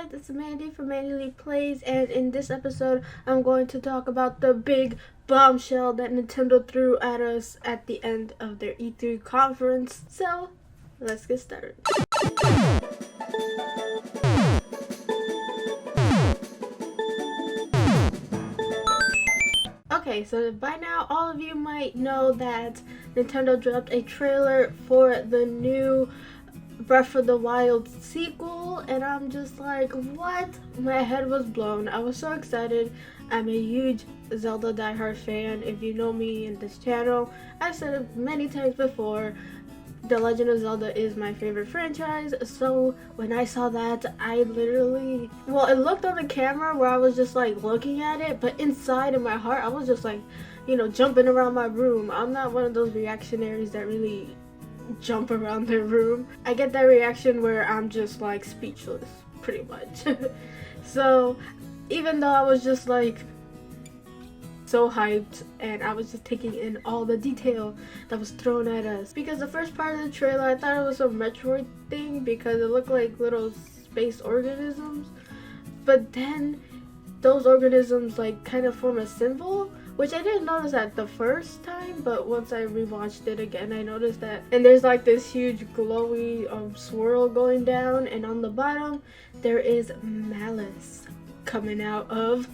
guys, it's Mandy from MandyleePlays, and in this episode I'm going to talk about the big bombshell that Nintendo threw at us at the end of their E3 conference. So, let's get started. Okay, so by now all of you might know that Nintendo dropped a trailer for the new Breath of the Wild sequel, and I'm just like, what? My head was blown. I was so excited. I'm a huge Zelda diehard fan. If you know me in this channel, I've said it many times before, The Legend of Zelda is my favorite franchise. So when I saw that, I literally, well, it looked on the camera where I was just like looking at it, but inside in my heart I was just like, jumping around my room. I'm not one of those reactionaries that really jump around their room. I get that reaction where I'm just like speechless, pretty much. So even though I was just like so hyped and I was just taking in all the detail that was thrown at us, because the first part of the trailer I thought it was a Metroid thing because it looked like little space organisms, but then those organisms like kind of form a symbol, which I didn't notice at the first time, but once I rewatched it again, I noticed that. And there's like this huge glowy swirl going down, and on the bottom, there is malice coming out of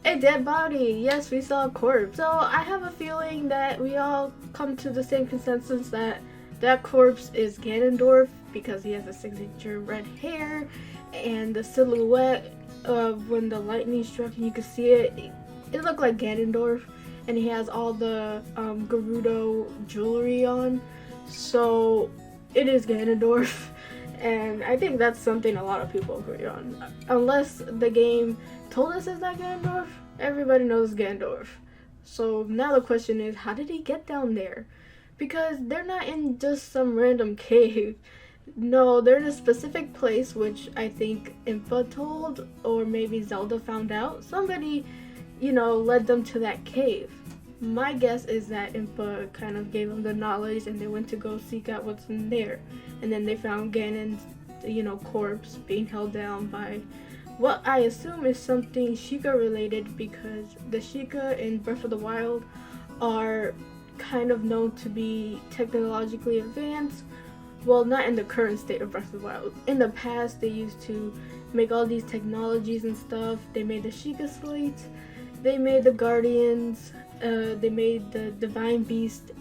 a dead body. Yes, we saw a corpse. So I have a feeling that we all come to the same consensus that that corpse is Ganondorf, because he has a signature red hair, and the silhouette of when the lightning struck and you could see it, it looked like Ganondorf, and he has all the Gerudo jewelry on, so it is Ganondorf. And I think that's something a lot of people agree on. Unless the game told us it's not Ganondorf, everybody knows Ganondorf. So now the question is, how did he get down there? Because they're not in just some random cave. No, they're in a specific place, which I think Impa told, or maybe Zelda found out. Somebody, led them to that cave. My guess is that Impa kind of gave them the knowledge and they went to go seek out what's in there. And then they found Ganon's, corpse being held down by what I assume is something Sheikah related, because the Sheikah in Breath of the Wild are kind of known to be technologically advanced. Well, not in the current state of Breath of the Wild. In the past, they used to make all these technologies and stuff. They made the Sheikah slate, they made the Guardians, they made the Divine Beast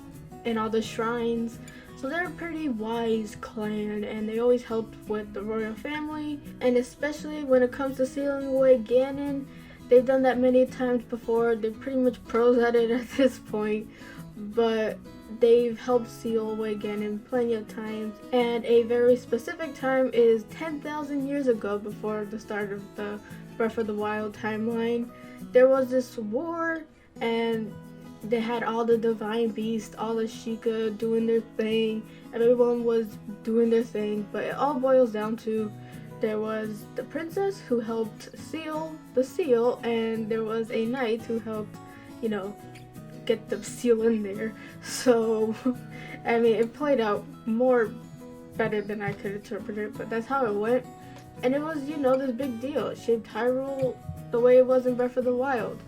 and all the shrines. So they're a pretty wise clan, and they always helped with the royal family. And especially when it comes to sealing away Ganon, they've done that many times before. They're pretty much pros at it at this point, but they've helped seal away Ganon plenty of times. And a very specific time is 10,000 years ago, before the start of the Breath of the Wild timeline. There was this war, and they had all the Divine Beasts, all the Sheikah doing their thing. Everyone was doing their thing, but it all boils down to there was the princess who helped seal the seal, and there was a knight who helped, get the seal in there. So, I mean, it played out more better than I could interpret it, but that's how it went. And it was, this big deal. It shaped Hyrule the way it was in Breath of the Wild.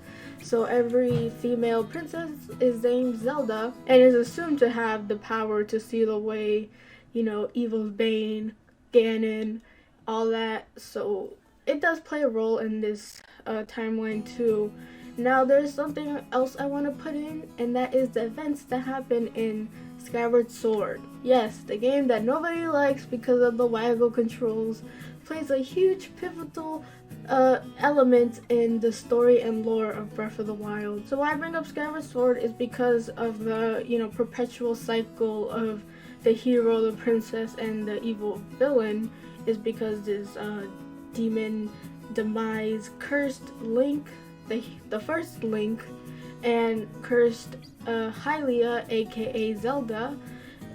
So every female princess is named Zelda and is assumed to have the power to seal away, Evil's Bane, Ganon, all that. So it does play a role in this timeline too. Now there's something else I want to put in, and that is the events that happen in Skyward Sword. Yes, the game that nobody likes because of the waggle controls plays a huge pivotal element in the story and lore of Breath of the Wild. So why I bring up Skyward Sword is because of the, perpetual cycle of the hero, the princess, and the evil villain, is because this demon demise cursed Link, the first Link, and cursed Hylia, aka Zelda.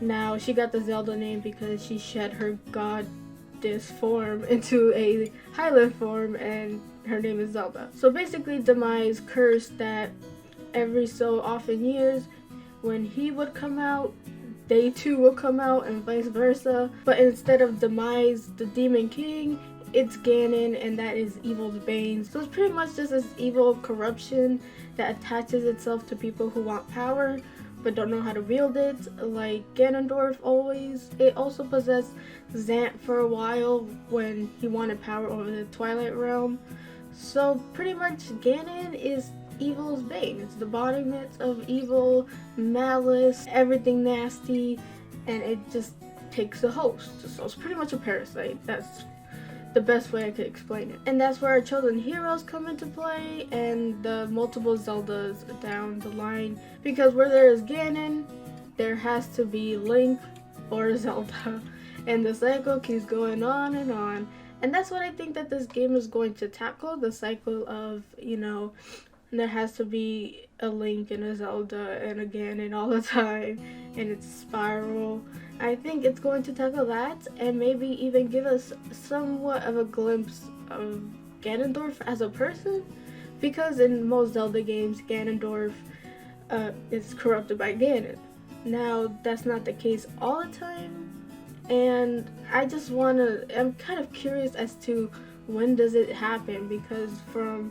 Now, she got the Zelda name because she shed her goddess form into a Hylian form, and her name is Zelda. So basically, Demise cursed that every so often years, when he would come out, they too will come out, and vice versa. But instead of Demise, the Demon King, it's Ganon, and that is evil's bane. So it's pretty much just this evil corruption that attaches itself to people who want power but don't know how to wield it, like Ganondorf always. It also possessed Zant for a while when he wanted power over the Twilight Realm. So pretty much Ganon is evil's bane. It's the embodiment of evil, malice, everything nasty, and it just takes the host. So it's pretty much a parasite. That's the best way I could explain it. And that's where our chosen heroes come into play, and the multiple Zeldas down the line. Because where there is Ganon, there has to be Link or Zelda. And the cycle keeps going on and on. And that's what I think that this game is going to tackle, the cycle of, you know, there has to be a Link and a Zelda and a Ganon all the time, and it's spiral. I think it's going to tackle that, and maybe even give us somewhat of a glimpse of Ganondorf as a person, because in most Zelda games, Ganondorf is corrupted by Ganon. Now, that's not the case all the time, and I'm kind of curious as to when does it happen, because from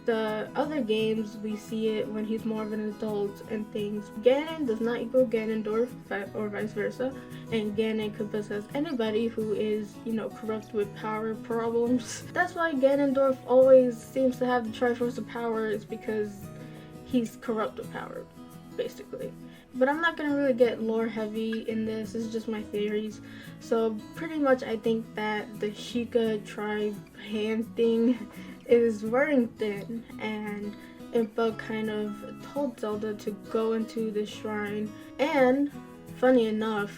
the other games we see it when he's more of an adult and things. Ganon does not equal Ganondorf, or vice versa, and Ganon could possess anybody who is, you know, corrupt with power problems. That's why Ganondorf always seems to have the Triforce of Power, is because he's corrupt with power, basically. But I'm not gonna really get lore heavy in this. It's just my theories. So pretty much I think that the Sheikah tribe hand thing is wearing thin, and Impa kind of told Zelda to go into the shrine. And funny enough,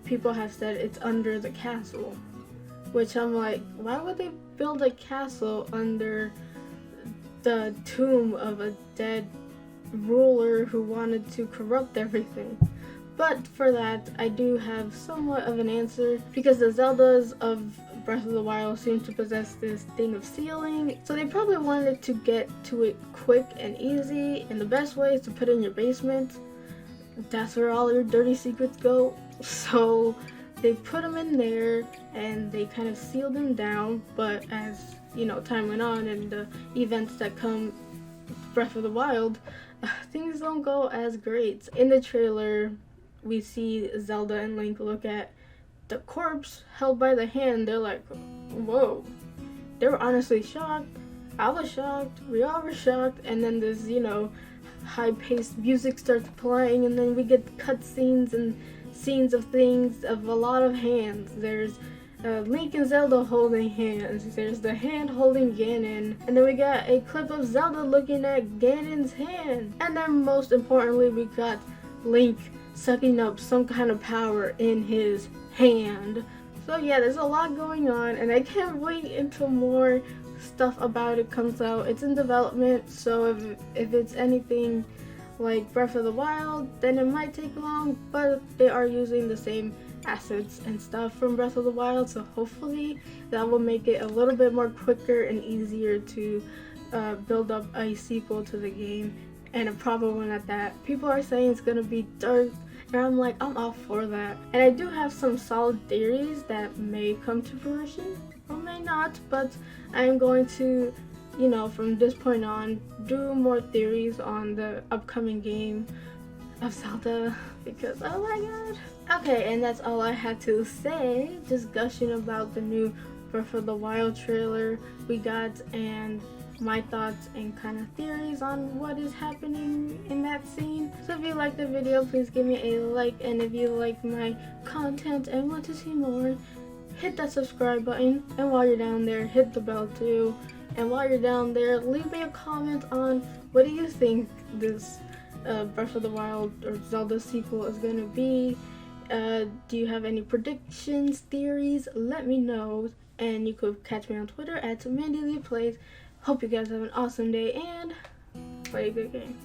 people have said it's under the castle, which I'm like, why would they build a castle under the tomb of a dead ruler who wanted to corrupt everything? But for that, I do have somewhat of an answer, because the Zeldas of Breath of the Wild seem to possess this thing of sealing, so they probably wanted to get to it quick and easy, and the best way is to put it in your basement. That's where all your dirty secrets go. So they put them in there, and they kind of sealed them down. But as, you know, time went on and the events that come Breath of the Wild, things don't go as great. In the trailer, we see Zelda and Link look at the corpse held by the hand. They're like, whoa. They were honestly shocked. I was shocked. We all were shocked. And then this, you know, high-paced music starts playing, and then we get cutscenes and scenes of things of a lot of hands. There's Link and Zelda holding hands. There's the hand holding Ganon. And then we got a clip of Zelda looking at Ganon's hand. And then most importantly, we got Link sucking up some kind of power in his hand. So yeah, there's a lot going on, and I can't wait until more stuff about it comes out. It's in development, so if it's anything like Breath of the Wild, then it might take long, but they are using the same assets and stuff from Breath of the Wild, so hopefully that will make it a little bit more quicker and easier to build up a sequel to the game, and a proper one at that. People are saying it's gonna be dark, and I'm like, I'm all for that. And I do have some solid theories that may come to fruition or may not, but I am going to, you know, from this point on, do more theories on the upcoming game of Zelda, because oh my god. Okay, and that's all I had to say, just gushing about the new Breath of the Wild trailer we got, and my thoughts and kind of theories on what is happening in that scene. So if you like the video, please give me a like, and if you like my content and want to see more, hit that subscribe button, and while you're down there, hit the bell too. And while you're down there, leave me a comment on what do you think this Breath of the Wild or Zelda sequel is gonna be. Do you have any predictions, theories? Let me know, and you could catch me on Twitter at MandyleePlays. Hope you guys have an awesome day and play a good game.